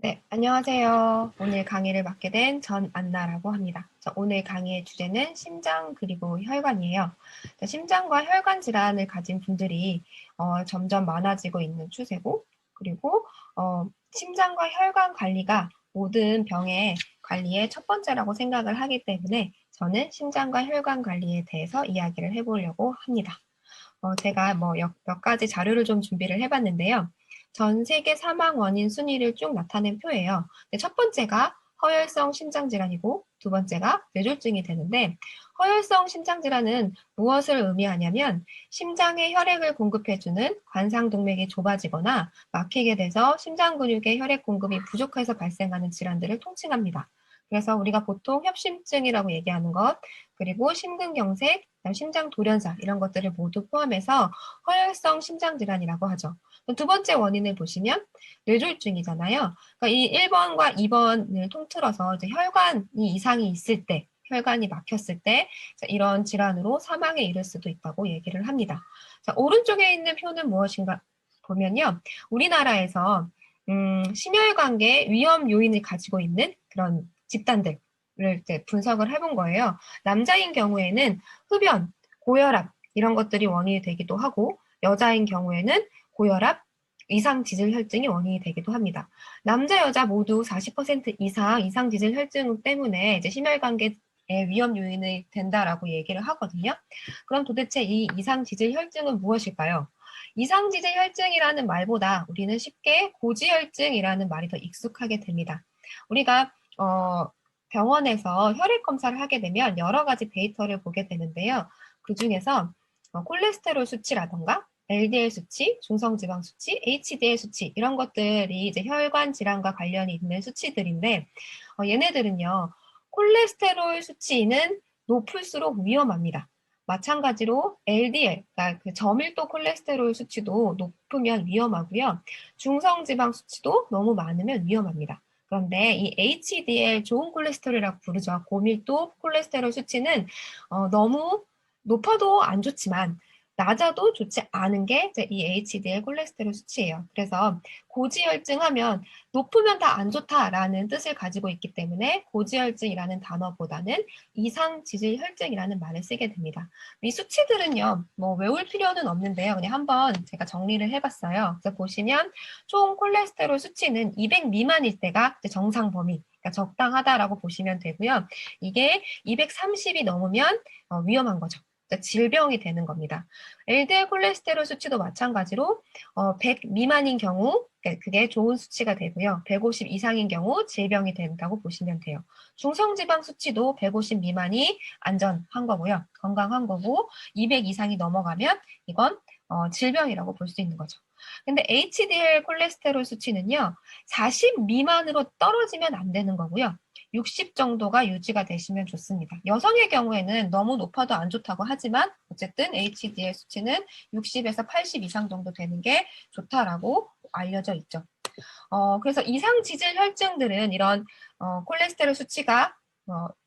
네, 안녕하세요. 오늘 강의를 맡게 된 전안나라고 합니다. 오늘 강의의 주제는 심장 그리고 혈관이에요. 심장과 혈관 질환을 가진 분들이 점점 많아지고 있는 추세고, 그리고 심장과 혈관 관리가 모든 병의 관리의 첫 번째라고 생각을 하기 때문에 저는 심장과 혈관 관리에 대해서 이야기를 해보려고 합니다. 제가 몇 가지 자료를 좀 준비를 해봤는데요. 전 세계 사망 원인 순위를 쭉 나타낸 표예요. 첫 번째가 허혈성 심장질환이고 두 번째가 뇌졸중이 되는데, 허혈성 심장질환은 무엇을 의미하냐면 심장에 혈액을 공급해주는 관상동맥이 좁아지거나 막히게 돼서 심장 근육의 혈액 공급이 부족해서 발생하는 질환들을 통칭합니다. 그래서 우리가 보통 협심증이라고 얘기하는 것, 그리고 심근경색, 심장 돌연사 이런 것들을 모두 포함해서 허혈성 심장질환이라고 하죠. 두 번째 원인을 보시면 뇌졸중이잖아요. 그러니까 이 1번과 2번을 통틀어서 이제 혈관이 이상이 있을 때, 혈관이 막혔을 때 이런 질환으로 사망에 이를 수도 있다고 얘기를 합니다. 자, 오른쪽에 있는 표는 무엇인가 보면요. 우리나라에서 심혈관계 위험 요인을 가지고 있는 그런 집단들 를 이제 분석을 해본 거예요. 남자인 경우에는 흡연, 고혈압 이런 것들이 원인이 되기도 하고, 여자인 경우에는 고혈압, 이상지질 혈증이 원인이 되기도 합니다. 남자, 여자 모두 40% 이상 이상지질 혈증 때문에 이제 심혈관계의 위험 요인이 된다라고 얘기를 하거든요. 그럼 도대체 이 이상지질 혈증은 무엇일까요? 이상지질 혈증이라는 말보다 우리는 쉽게 고지혈증이라는 말이 더 익숙하게 됩니다. 우리가 병원에서 혈액 검사를 하게 되면 여러 가지 데이터를 보게 되는데요. 그 중에서 콜레스테롤 수치라던가 LDL 수치, 중성지방 수치, HDL 수치 이런 것들이 이제 혈관 질환과 관련이 있는 수치들인데, 얘네들은요 콜레스테롤 수치는 높을수록 위험합니다. 마찬가지로 LDL, 그러니까 그 저밀도 콜레스테롤 수치도 높으면 위험하고요. 중성지방 수치도 너무 많으면 위험합니다. 그런데 이 HDL 좋은 콜레스테롤이라고 부르죠. 고밀도 콜레스테롤 수치는 너무 높아도 안 좋지만 낮아도 좋지 않은 게 이 HDL 콜레스테롤 수치예요. 그래서 고지혈증하면 높으면 다 안 좋다라는 뜻을 가지고 있기 때문에 고지혈증이라는 단어보다는 이상지질혈증이라는 말을 쓰게 됩니다. 이 수치들은요, 뭐 외울 필요는 없는데요. 그냥 한번 제가 정리를 해봤어요. 그래서 보시면 총 콜레스테롤 수치는 200 미만일 때가 정상 범위, 그러니까 적당하다라고 보시면 되고요. 이게 230이 넘으면 위험한 거죠. 질병이 되는 겁니다. LDL 콜레스테롤 수치도 마찬가지로 100 미만인 경우 그게 좋은 수치가 되고요. 150 이상인 경우 질병이 된다고 보시면 돼요. 중성지방 수치도 150 미만이 안전한 거고요. 건강한 거고 200 이상이 넘어가면 이건 질병이라고 볼 수 있는 거죠. 근데 HDL 콜레스테롤 수치는요, 40 미만으로 떨어지면 안 되는 거고요. 60 정도가 유지가 되시면 좋습니다. 여성의 경우에는 너무 높아도 안 좋다고 하지만 어쨌든 HDL 수치는 60에서 80 이상 정도 되는 게 좋다라고 알려져 있죠. 그래서 이상 지질 혈증들은 이런 콜레스테롤 수치가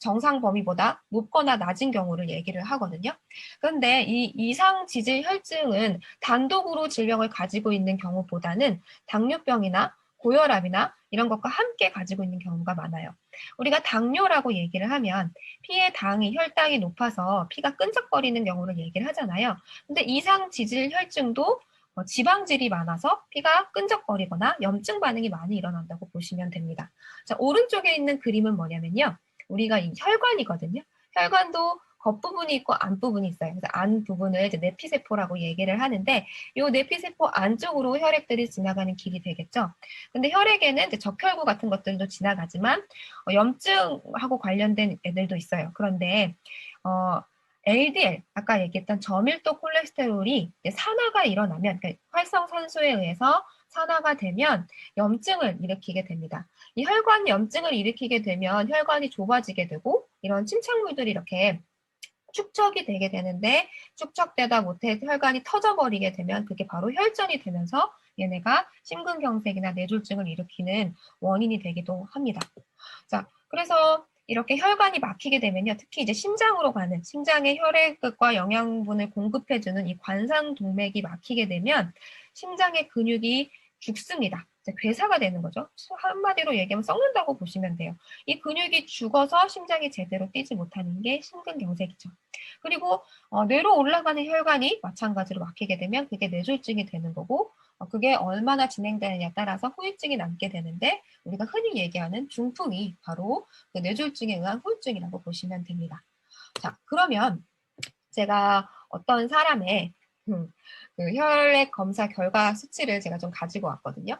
정상 범위보다 높거나 낮은 경우를 얘기를 하거든요. 그런데 이 이상 지질 혈증은 단독으로 질병을 가지고 있는 경우보다는 당뇨병이나 고혈압이나 이런 것과 함께 가지고 있는 경우가 많아요. 우리가 당뇨라고 얘기를 하면 피의 당이 혈당이 높아서 피가 끈적거리는 경우를 얘기를 하잖아요. 근데 이상 지질 혈증도 지방질이 많아서 피가 끈적거리거나 염증 반응이 많이 일어난다고 보시면 됩니다. 자, 오른쪽에 있는 그림은 뭐냐면요. 우리가 이 혈관이거든요. 혈관도 겉부분이 있고 안부분이 있어요. 그래서 안부분을 이제 내피세포라고 얘기를 하는데, 이 내피세포 안쪽으로 혈액들이 지나가는 길이 되겠죠. 근데 혈액에는 이제 적혈구 같은 것들도 지나가지만 염증하고 관련된 애들도 있어요. 그런데 LDL, 아까 얘기했던 저밀도 콜레스테롤이 산화가 일어나면, 그러니까 활성산소에 의해서 산화가 되면 염증을 일으키게 됩니다. 이 혈관 염증을 일으키게 되면 혈관이 좁아지게 되고 이런 침착물들이 이렇게 축적이 되게 되는데, 축적되다 못해 혈관이 터져버리게 되면 그게 바로 혈전이 되면서 얘네가 심근경색이나 뇌졸중을 일으키는 원인이 되기도 합니다. 자, 그래서 이렇게 혈관이 막히게 되면요. 특히 이제 심장으로 가는, 심장의 혈액과 영양분을 공급해주는 이 관상동맥이 막히게 되면 심장의 근육이 죽습니다. 이제 괴사가 되는 거죠. 한마디로 얘기하면 썩는다고 보시면 돼요. 이 근육이 죽어서 심장이 제대로 뛰지 못하는 게 심근경색이죠. 그리고 뇌로 올라가는 혈관이 마찬가지로 막히게 되면 그게 뇌졸중이 되는 거고, 그게 얼마나 진행되느냐에 따라서 후유증이 남게 되는데, 우리가 흔히 얘기하는 중풍이 바로 그 뇌졸중에 의한 후유증이라고 보시면 됩니다. 자, 그러면 제가 어떤 사람의 그 혈액 검사 결과 수치를 제가 좀 가지고 왔거든요.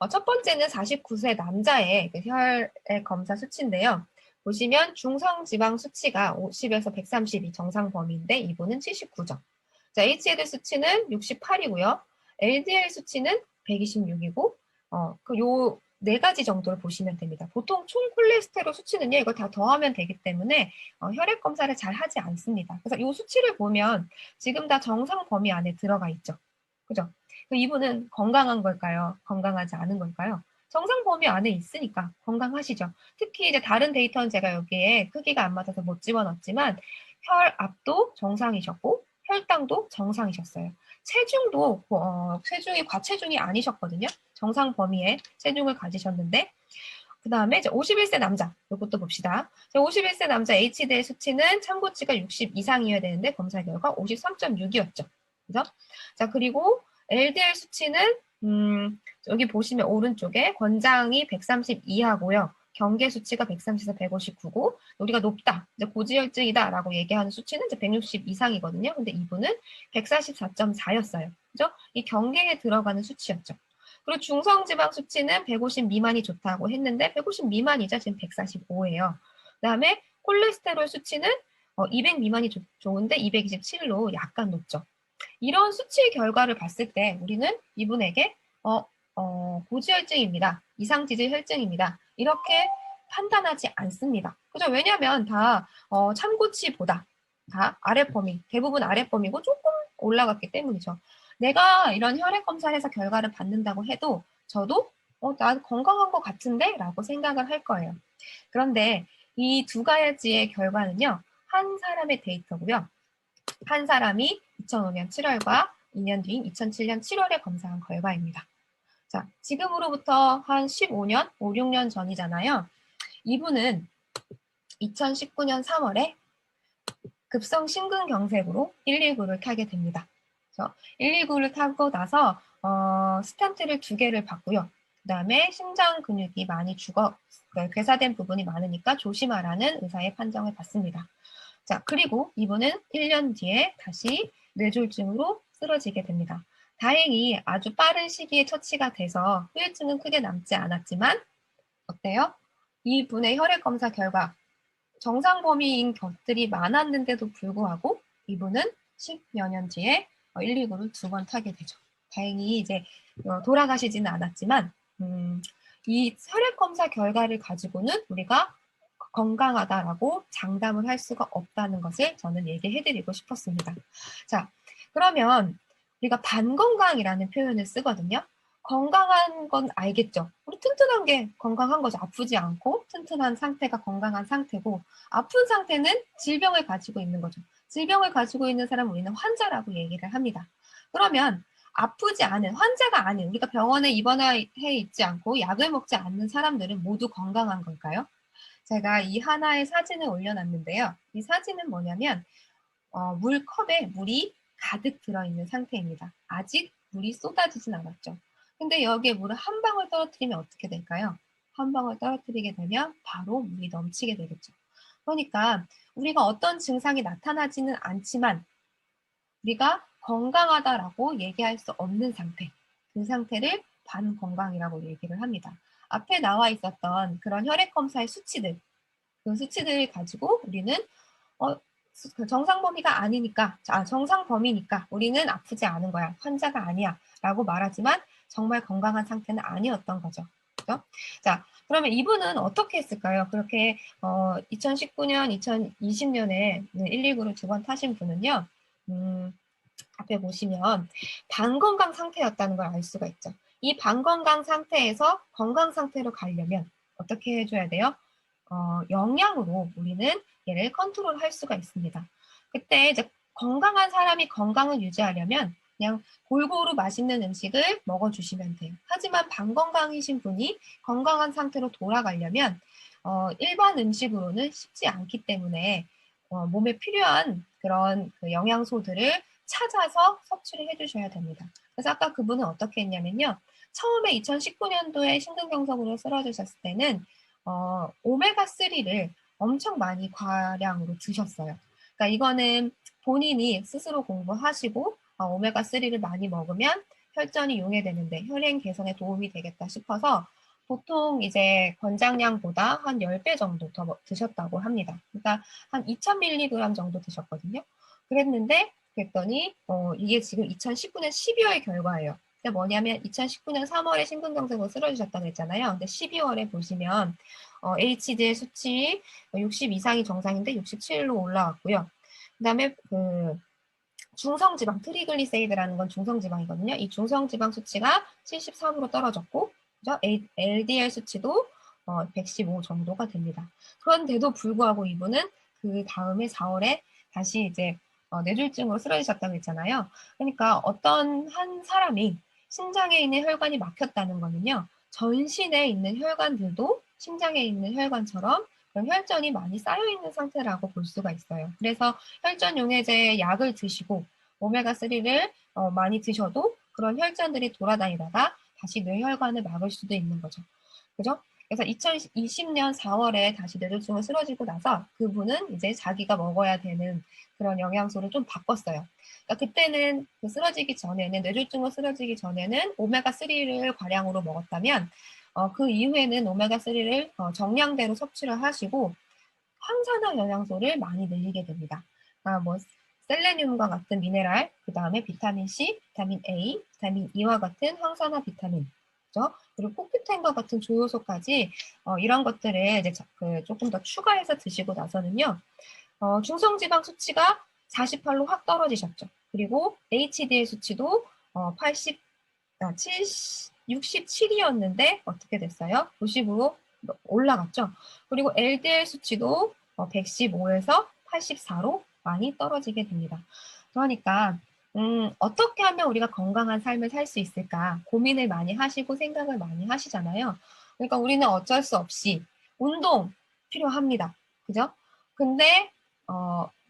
첫 번째는 49세 남자의 그 혈액 검사 수치인데요. 보시면 중성지방 수치가 50에서 132 정상 범위인데 이분은 79점. 자, HDL 수치는 68이고요. LDL 수치는 126이고, 요 네 가지 정도를 보시면 됩니다. 보통 총 콜레스테롤 수치는요, 이걸 다 더하면 되기 때문에 혈액 검사를 잘 하지 않습니다. 그래서 이 수치를 보면 지금 다 정상 범위 안에 들어가 있죠. 그죠? 이분은 건강한 걸까요? 건강하지 않은 걸까요? 정상 범위 안에 있으니까 건강하시죠. 특히 이제 다른 데이터는 제가 여기에 크기가 안 맞아서 못 집어넣었지만 혈압도 정상이셨고 혈당도 정상이셨어요. 체중도 체중이 과체중이 아니셨거든요. 정상 범위의 체중을 가지셨는데 그 다음에 이제 51세 남자, 이것도 봅시다. 51세 남자 HDL 수치는 참고치가 60 이상이어야 되는데 검사 결과 53.6이었죠. 그죠? 자, 그리고 LDL 수치는 여기 보시면 오른쪽에 권장이 130 이하고요. 경계 수치가 130에서 159고 우리가 높다, 이제 고지혈증이다라고 얘기하는 수치는 이제 160 이상이거든요. 근데 이분은 144.4였어요. 그죠? 이 경계에 들어가는 수치였죠. 그리고 중성지방 수치는 150 미만이 좋다고 했는데 150 미만이자 지금 145예요. 그다음에 콜레스테롤 수치는 200 미만이 좋은데 227로 약간 높죠. 이런 수치 결과를 봤을 때 우리는 이분에게 고지혈증입니다. 이상지질 혈증입니다. 이렇게 판단하지 않습니다. 그죠? 왜냐하면 다 참고치보다 다 아랫범위, 대부분 아랫범위고 조금 올라갔기 때문이죠. 내가 이런 혈액 검사를 해서 결과를 받는다고 해도 저도 나 건강한 것 같은데? 라고 생각을 할 거예요. 그런데 이 두 가지의 결과는요. 한 사람의 데이터고요. 한 사람이 2005년 7월과 2년 뒤인 2007년 7월에 검사한 결과입니다. 자, 지금으로부터 한 15년, 5, 6년 전이잖아요. 이분은 2019년 3월에 급성 심근경색으로 119를 타게 됩니다. 그래서 119를 타고 나서 스텐트를 2개를 받고요. 그 다음에 심장 근육이 많이 괴사된 부분이 많으니까 조심하라는 의사의 판정을 받습니다. 자, 그리고 이분은 1년 뒤에 다시 뇌졸중으로 쓰러지게 됩니다. 다행히 아주 빠른 시기에 처치가 돼서 후유증은 크게 남지 않았지만 어때요? 이분의 혈액 검사 결과 정상 범위인 것들이 많았는데도 불구하고 이분은 10여 년 뒤에 119를 2번 타게 되죠. 다행히 이제 돌아가시지는 않았지만 이 혈액 검사 결과를 가지고는 우리가 건강하다라고 장담을 할 수가 없다는 것을 저는 얘기해드리고 싶었습니다. 자, 그러면 우리가 반건강이라는 표현을 쓰거든요. 건강한 건 알겠죠? 우리 튼튼한 게 건강한 거죠. 아프지 않고 튼튼한 상태가 건강한 상태고 아픈 상태는 질병을 가지고 있는 거죠. 질병을 가지고 있는 사람은 우리는 환자라고 얘기를 합니다. 그러면 아프지 않은, 환자가 아닌, 우리가 병원에 입원해 있지 않고 약을 먹지 않는 사람들은 모두 건강한 걸까요? 제가 이 하나의 사진을 올려놨는데요. 이 사진은 뭐냐면 물컵에 물이 가득 들어있는 상태입니다. 아직 물이 쏟아지진 않았죠. 근데 여기에 물을 한 방울 떨어뜨리면 어떻게 될까요? 한 방울 떨어뜨리게 되면 바로 물이 넘치게 되겠죠. 그러니까 우리가 어떤 증상이 나타나지는 않지만 우리가 건강하다라고 얘기할 수 없는 상태, 그 상태를 반건강이라고 얘기를 합니다. 앞에 나와 있었던 그런 혈액 검사의 수치들, 그 수치들을 가지고 우리는 정상 범위가 아니니까, 정상 범위니까 우리는 아프지 않은 거야, 환자가 아니야 라고 말하지만 정말 건강한 상태는 아니었던 거죠. 그렇죠? 자, 그러면 이분은 어떻게 했을까요? 그렇게 2019년, 2020년에 119를 2번 타신 분은요. 앞에 보시면 반건강 상태였다는 걸 알 수가 있죠. 이 반건강 상태에서 건강 상태로 가려면 어떻게 해줘야 돼요? 영양으로 우리는 얘를 컨트롤할 수가 있습니다. 그때 이제 건강한 사람이 건강을 유지하려면 그냥 골고루 맛있는 음식을 먹어주시면 돼요. 하지만 반건강이신 분이 건강한 상태로 돌아가려면 일반 음식으로는 쉽지 않기 때문에 몸에 필요한 그런 그 영양소들을 찾아서 섭취를 해주셔야 됩니다. 그래서 아까 그분은 어떻게 했냐면요. 처음에 2019년도에 심근경색으로 쓰러지셨을 때는 오메가3를 엄청 많이 과량으로 드셨어요. 그러니까 이거는 본인이 스스로 공부하시고 오메가3를 많이 먹으면 혈전이 용해되는데 혈행 개선에 도움이 되겠다 싶어서 보통 이제 권장량보다 한 10배 정도 더 드셨다고 합니다. 그러니까 한 2000mg 정도 드셨거든요. 그랬더니 이게 지금 2019년 12월 결과예요. 근데 뭐냐면 2019년 3월에 심근경색으로 쓰러지셨다고 했잖아요. 근데 12월에 보시면 HDL 수치 60 이상이 정상인데 67로 올라왔고요. 그다음에 그 중성지방 트리글리세이드라는 건 중성지방이거든요. 이 중성지방 수치가 73으로 떨어졌고, 그죠? LDL 수치도 115 정도가 됩니다. 그런데도 불구하고 이분은 그 다음에 4월에 다시 이제 뇌졸중으로 쓰러지셨다고 했잖아요. 그러니까 어떤 한 사람이 심장에 있는 혈관이 막혔다는 거는요. 전신에 있는 혈관들도 심장에 있는 혈관처럼 그런 혈전이 많이 쌓여있는 상태라고 볼 수가 있어요. 그래서 혈전 용해제 약을 드시고 오메가3를 많이 드셔도 그런 혈전들이 돌아다니다가 다시 뇌혈관을 막을 수도 있는 거죠. 그죠? 그래서 2020년 4월에 다시 뇌졸중으로 쓰러지고 나서 그분은 이제 자기가 먹어야 되는 그런 영양소를 좀 바꿨어요. 그러니까 그때는 그 쓰러지기 전에는 뇌졸중으로 쓰러지기 전에는 오메가3를 과량으로 먹었다면 그 이후에는 오메가3를 정량대로 섭취를 하시고 항산화 영양소를 많이 늘리게 됩니다. 뭐 셀레늄과 같은 미네랄, 그 다음에 비타민 C, 비타민 A, 비타민 E와 같은 항산화 비타민, 그죠? 그리고 코큐텐과 같은 조효소까지 이런 것들을 이제 조금 더 추가해서 드시고 나서는요, 중성지방 수치가 48로 확 떨어지셨죠. 그리고 HDL 수치도 67이었는데 어떻게 됐어요? 90으로 올라갔죠. 그리고 LDL 수치도 115에서 84로 많이 떨어지게 됩니다. 그러니까 어떻게 하면 우리가 건강한 삶을 살 수 있을까 고민을 많이 하시고 생각을 많이 하시잖아요. 그러니까 우리는 어쩔 수 없이 운동 필요합니다. 그죠? 근데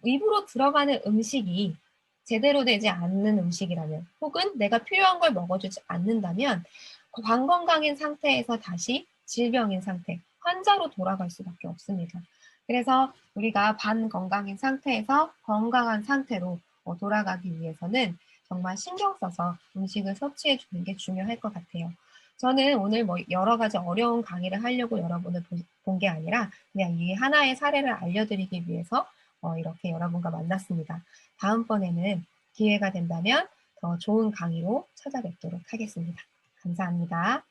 입으로 들어가는 음식이 제대로 되지 않는 음식이라면 혹은 내가 필요한 걸 먹어주지 않는다면 반건강인 상태에서 다시 질병인 상태, 환자로 돌아갈 수밖에 없습니다. 그래서 우리가 반건강인 상태에서 건강한 상태로 돌아가기 위해서는 정말 신경 써서 음식을 섭취해 주는 게 중요할 것 같아요. 저는 오늘 뭐 여러 가지 어려운 강의를 하려고 여러분을 본 게 아니라 그냥 이 하나의 사례를 알려드리기 위해서 이렇게 여러분과 만났습니다. 다음번에는 기회가 된다면 더 좋은 강의로 찾아뵙도록 하겠습니다. 감사합니다.